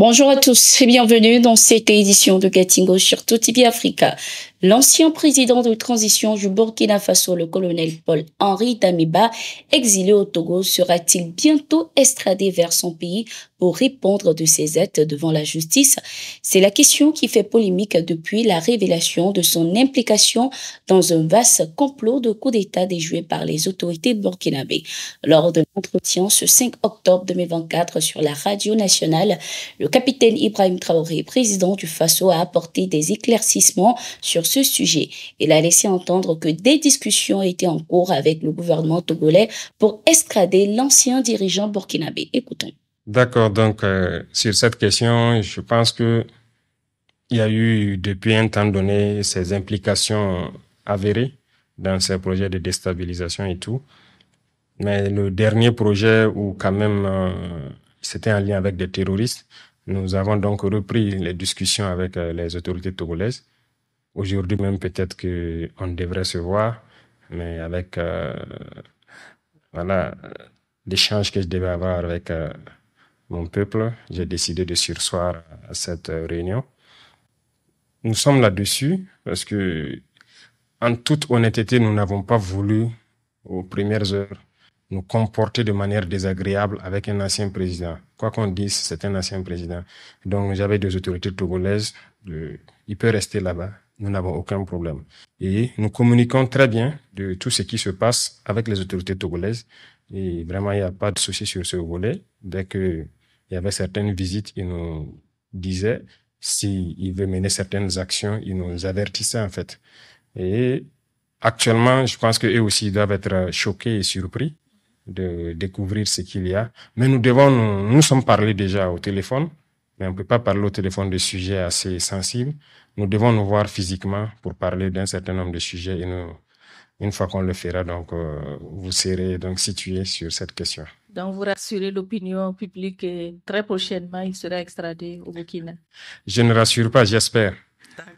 Bonjour à tous et bienvenue dans cette édition de Gatingo sur TV Africa. L'ancien président de transition du Burkina Faso, le colonel Paul-Henri Damiba, exilé au Togo, sera-t-il bientôt extradé vers son pays pour répondre de ses actes devant la justice? C'est la question qui fait polémique depuis la révélation de son implication dans un vaste complot de coup d'État déjoué par les autorités burkinabées. Lors d'un entretien ce 5 octobre 2024 sur la radio nationale, le capitaine Ibrahim Traoré, président du Faso, a apporté des éclaircissements sur ce sujet. Il a laissé entendre que des discussions étaient en cours avec le gouvernement togolais pour extrader l'ancien dirigeant burkinabé. Écoutons. D'accord, donc sur cette question, je pense que il y a eu depuis un temps donné ces implications avérées dans ces projets de déstabilisation et tout. Mais le dernier projet où quand même c'était en lien avec des terroristes, nous avons donc repris les discussions avec les autorités togolaises. Aujourd'hui même, peut-être qu'on devrait se voir, mais avec l'échange que je devais avoir avec mon peuple, j'ai décidé de surseoir à cette réunion. Nous sommes là-dessus parce que, en toute honnêteté, nous n'avons pas voulu, aux premières heures, nous comporter de manière désagréable avec un ancien président. Quoi qu'on dise, c'est un ancien président. Donc, j'avais des autorités togolaises, il peut rester là-bas. Nous n'avons aucun problème. Et nous communiquons très bien de tout ce qui se passe avec les autorités togolaises. Et vraiment, il n'y a pas de souci sur ce volet. Dès qu'il y avait certaines visites, ils nous disaient s'ils veulent mener certaines actions, ils nous avertissaient en fait. Et actuellement, je pense qu'eux aussi doivent être choqués et surpris de découvrir ce qu'il y a. Mais nous sommes parlé déjà au téléphone, mais on ne peut pas parler au téléphone de sujets assez sensibles. Nous devons nous voir physiquement pour parler d'un certain nombre de sujets et une fois qu'on le fera, donc, vous serez donc situés sur cette question. Donc, vous rassurez l'opinion publique et très prochainement, il sera extradé au Burkina? Je ne rassure pas, j'espère. D'accord.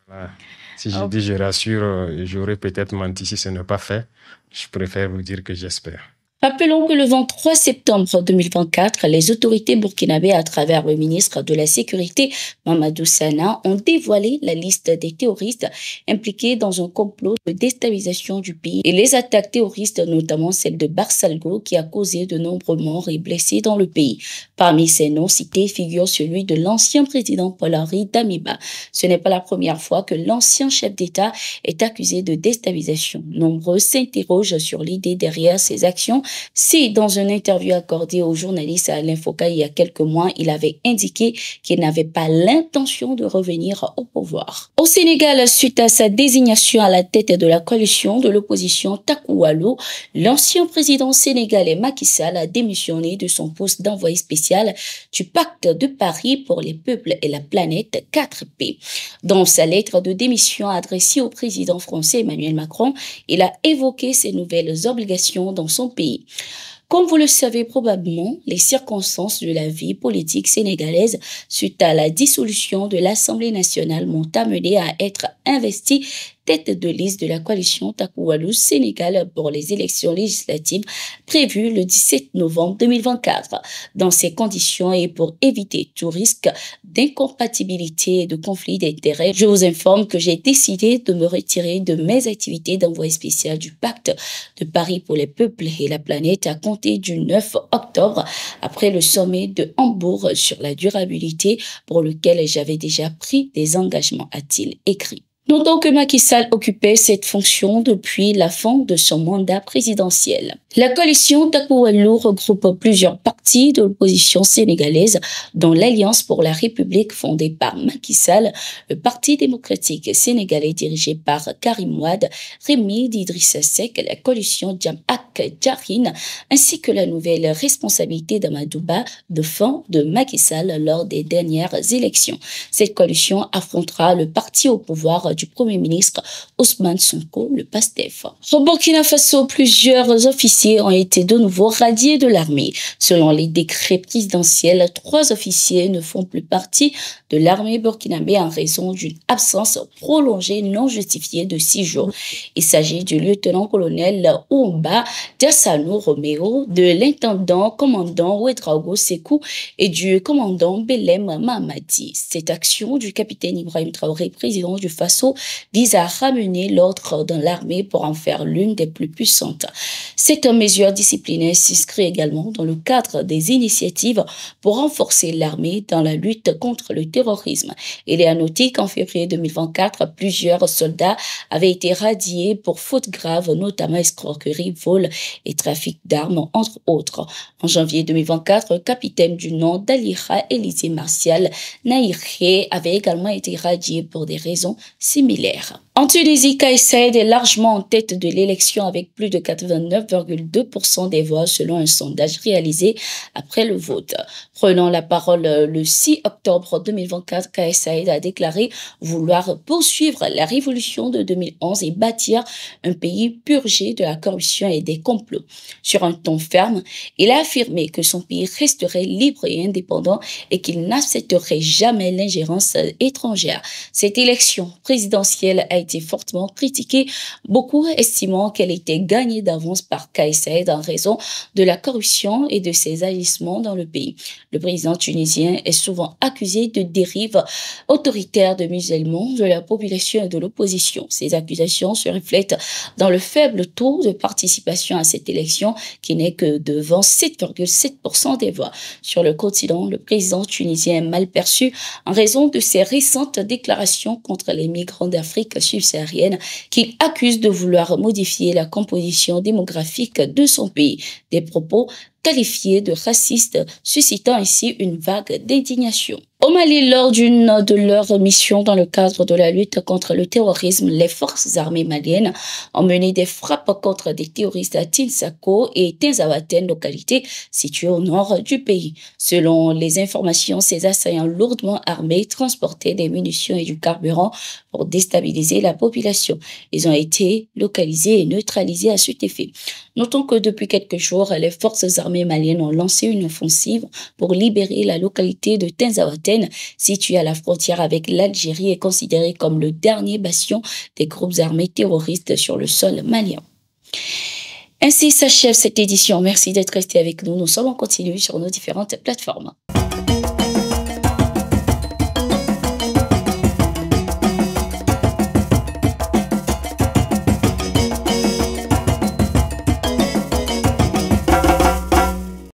Voilà. Si je dis je rassure, j'aurais peut-être menti si ce n'est pas fait. Je préfère vous dire que j'espère. Rappelons que le 23 septembre 2024, les autorités burkinabées, à travers le ministre de la Sécurité, Mamadou Sana, ont dévoilé la liste des terroristes impliqués dans un complot de déstabilisation du pays et les attaques terroristes, notamment celle de Barsalgo, qui a causé de nombreux morts et blessés dans le pays. Parmi ces noms cités figure celui de l'ancien président Paul-Henri Damiba. Ce n'est pas la première fois que l'ancien chef d'État est accusé de déstabilisation. Nombreux s'interrogent sur l'idée derrière ces actions. Si, dans une interview accordée au journaliste Alain Foka il y a quelques mois, il avait indiqué qu'il n'avait pas l'intention de revenir au pouvoir. Au Sénégal, suite à sa désignation à la tête de la coalition de l'opposition Takoualou, l'ancien président sénégalais Macky Sall a démissionné de son poste d'envoyé spécial du pacte de Paris pour les peuples et la planète 4P. Dans sa lettre de démission adressée au président français Emmanuel Macron, il a évoqué ses nouvelles obligations dans son pays. Comme vous le savez probablement, les circonstances de la vie politique sénégalaise suite à la dissolution de l'Assemblée nationale m'ont amené à être investi tête de liste de la coalition Takoualou Sénégal pour les élections législatives prévues le 17 novembre 2024. Dans ces conditions et pour éviter tout risque d'incompatibilité et de conflit d'intérêts, je vous informe que j'ai décidé de me retirer de mes activités d'envoyé spécial du pacte de Paris pour les peuples et la planète à compter du 9 octobre après le sommet de Hambourg sur la durabilité pour lequel j'avais déjà pris des engagements, a-t-il écrit. Notons que Macky Sall occupait cette fonction depuis la fin de son mandat présidentiel. La coalition Takoualou regroupe plusieurs partis de l'opposition sénégalaise, dont l'Alliance pour la République fondée par Macky Sall, le Parti démocratique sénégalais dirigé par Karim Wade, Rémi d'Idrissa Seck, la coalition Jam-Ak Jarine, ainsi que la nouvelle responsabilité d'Amadouba de fin de Macky Sall lors des dernières élections. Cette coalition affrontera le parti au pouvoir du Premier ministre Ousmane Sonko, le PASTEF. Au Burkina Faso, plusieurs officiers ont été de nouveau radiés de l'armée. Selon les décrets présidentiels, 3 officiers ne font plus partie de l'armée burkinabé en raison d'une absence prolongée non justifiée de 6 jours. Il s'agit du lieutenant-colonel Oumba Diassanou Roméo, de l'intendant-commandant Ouedraogo Sekou et du commandant Belem Mamadi. Cette action du capitaine Ibrahim Traoré, président du Faso, vise à ramener l'ordre dans l'armée pour en faire l'une des plus puissantes. Cette mesure disciplinaire s'inscrit également dans le cadre des initiatives pour renforcer l'armée dans la lutte contre le terrorisme. Il est à noter qu'en février 2024, plusieurs soldats avaient été radiés pour fautes graves, notamment escroquerie, vol et trafic d'armes, entre autres. En janvier 2024, le capitaine du nom d'Alira Élisée Martial Naïré avait également été radié pour des raisons similaires. En Tunisie, Kais Saied est largement en tête de l'élection avec plus de 89,2% des voix selon un sondage réalisé après le vote. Prenant la parole le 6 octobre 2024, Kais Saied a déclaré vouloir poursuivre la révolution de 2011 et bâtir un pays purgé de la corruption et des complots. Sur un ton ferme, il a affirmé que son pays resterait libre et indépendant et qu'il n'accepterait jamais l'ingérence étrangère. Cette élection présidentielle a été fortement critiquée, beaucoup estimant qu'elle était gagnée d'avance par Kais Saied en raison de la corruption et de ses agissements dans le pays. Le président tunisien est souvent accusé de dérives autoritaires de musulmans, de la population et de l'opposition. Ces accusations se reflètent dans le faible taux de participation à cette élection qui n'est que devant 7,7% des voix. Sur le continent, le président tunisien est mal perçu en raison de ses récentes déclarations contre les migrants d'Afrique subsaharienne qu'il accuse de vouloir modifier la composition démographique de son pays. Des propos qualifiés de racistes, suscitant ainsi une vague d'indignation. Au Mali, lors d'une de leurs missions dans le cadre de la lutte contre le terrorisme, les forces armées maliennes ont mené des frappes contre des terroristes à Tinsako et Tinzawaten, localités situées au nord du pays. Selon les informations, ces assaillants lourdement armés transportaient des munitions et du carburant pour déstabiliser la population. Ils ont été localisés et neutralisés à cet effet. Notons que depuis quelques jours, les forces armées maliennes ont lancé une offensive pour libérer la localité de Tinzawaten, située à la frontière avec l'Algérie et considérée comme le dernier bastion des groupes armés terroristes sur le sol malien. Ainsi s'achève cette édition. Merci d'être resté avec nous. Nous sommes en continu sur nos différentes plateformes.